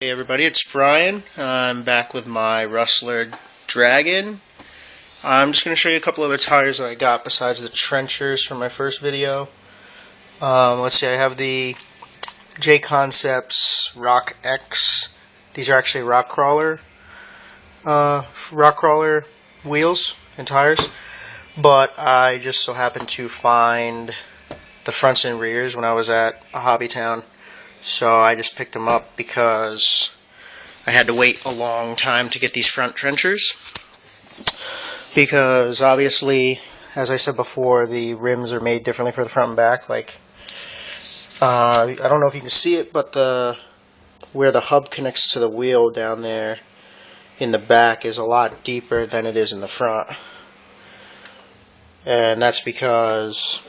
Hey everybody, it's Brian. I'm back with my Rustler Dragon. I'm just going to show you a couple other tires that I got besides the trenchers from my first video. Let's see, I have the J Concepts Rock X. These are actually rock crawler wheels and tires, but I just so happened to find the fronts and rears when I was at a hobby town. So I just picked them up because I had to wait a long time to get these front trenchers. Because obviously, as I said before, the rims are made differently for the front and back. Like, I don't know if you can see it, but where the hub connects to the wheel down there in the back is a lot deeper than it is in the front. And that's because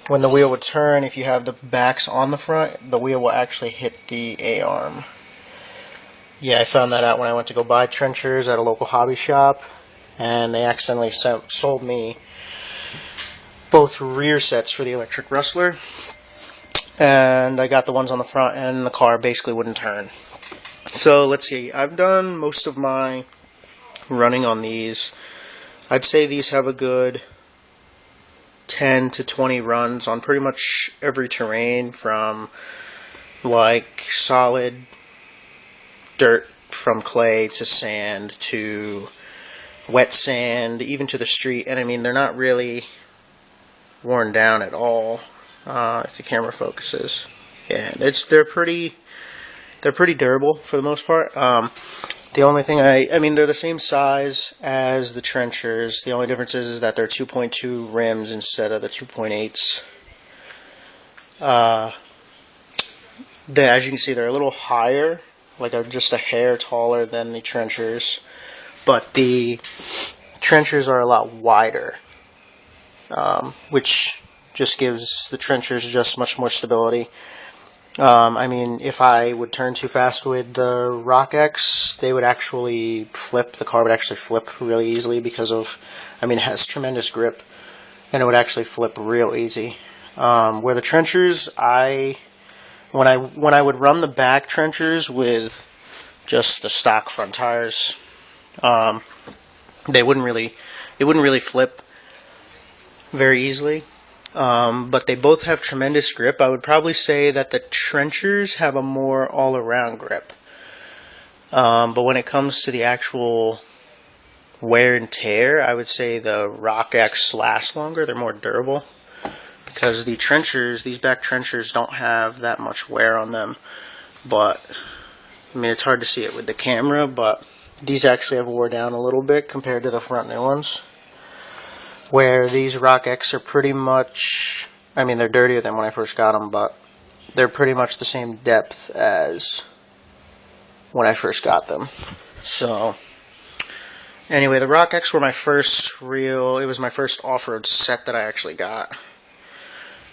when the wheel would turn, if you have the backs on the front, the wheel will actually hit the A-arm. Yeah, I found that out when I went to go buy trenchers at a local hobby shop, and they accidentally sold me both rear sets for the electric Rustler, and I got the ones on the front, and the car basically wouldn't turn. So let's see, I've done most of my running on these. I'd say these have a good 10 to 20 runs on pretty much every terrain, from like solid dirt from clay to sand to wet sand, even to the street. And I mean, they're not really worn down at all. If the camera focuses, yeah, they're pretty durable for the most part. The only thing I mean, they're the same size as the trenchers. The only difference is that they're 2.2 rims instead of the 2.8s. As you can see, they're a little higher, like just a hair taller than the trenchers. But the trenchers are a lot wider, which just gives the trenchers just much more stability. I mean, if I would turn too fast with the Rock X, they would actually flip. The car would actually flip really easily because of, I mean, it has tremendous grip, and it would actually flip real easy. Where the trenchers, when I would run the back trenchers with just the stock front tires, it wouldn't really flip very easily. But they both have tremendous grip. I would probably say that the trenchers have a more all-around grip. But when it comes to the actual wear and tear, I would say the Rock X lasts longer. They're more durable. Because the trenchers, these back trenchers, don't have that much wear on them. But, I mean, it's hard to see it with the camera, but these actually have wore down a little bit compared to the front new ones. Where these Rock X are pretty much, I mean, they're dirtier than when I first got them, but they're pretty much the same depth as when I first got them. So, anyway, the Rock X were my first it was my first off-road set that I actually got.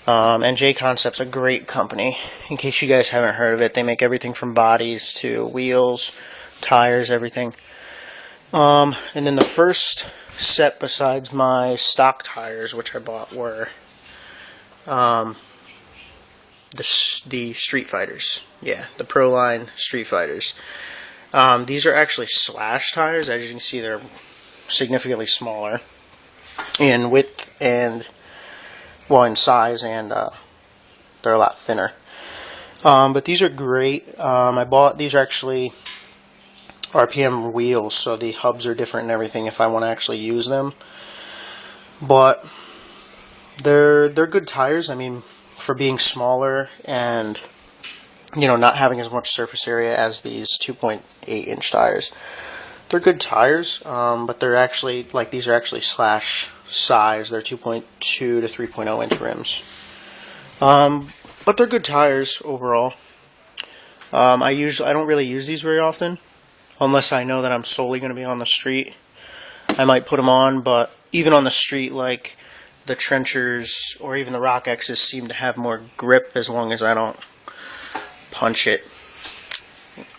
And J Concepts, a great company. In case you guys haven't heard of it, they make everything from bodies to wheels, tires, everything. And then the first set besides my stock tires, which I bought, were the Street Fighters. Yeah, the Proline Street Fighters. These are actually slash tires. As you can see, they're significantly smaller in width and, well, in size, and they're a lot thinner. But these are great. These are actually RPM wheels, so the hubs are different and everything if I want to actually use them. But they're good tires. I mean, for being smaller and, you know, not having as much surface area as these 2.8-inch tires. They're good tires, but they're actually, like, these are actually slash size. They're 2.2 to 3.0-inch rims. But they're good tires overall. I don't really use these very often, unless I know that I'm solely going to be on the street. I might put them on, but even on the street, like the trenchers or even the Rock X's seem to have more grip as long as I don't punch it.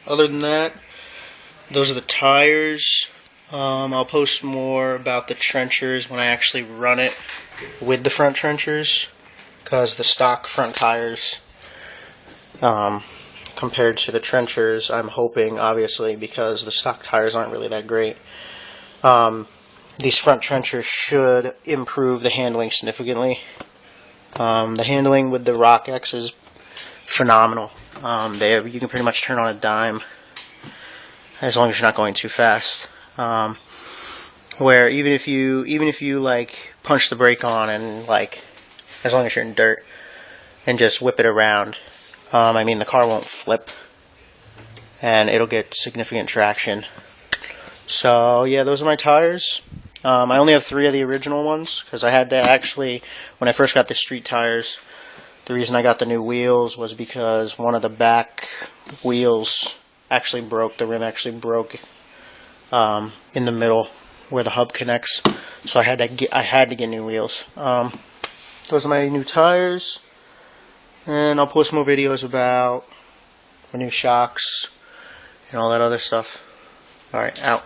Other than that, those are the tires. I'll post more about the trenchers when I actually run it with the front trenchers, because the stock front tires compared to the trenchers. I'm hoping, obviously, because the stock tires aren't really that great. These front trenchers should improve the handling significantly. The handling with the Rock X is phenomenal. You can pretty much turn on a dime as long as you're not going too fast. Where even if you like punch the brake on and like, as long as you're in dirt and just whip it around, I mean, the car won't flip and it'll get significant traction. So yeah, those are my tires. I only have 3 of the original ones because I had to actually, when I first got the street tires, the reason I got the new wheels was because one of the back wheels actually broke. The rim actually broke in the middle where the hub connects. So I had to get new wheels. Those are my new tires, and I'll post more videos about my new shocks and all that other stuff. Alright, out.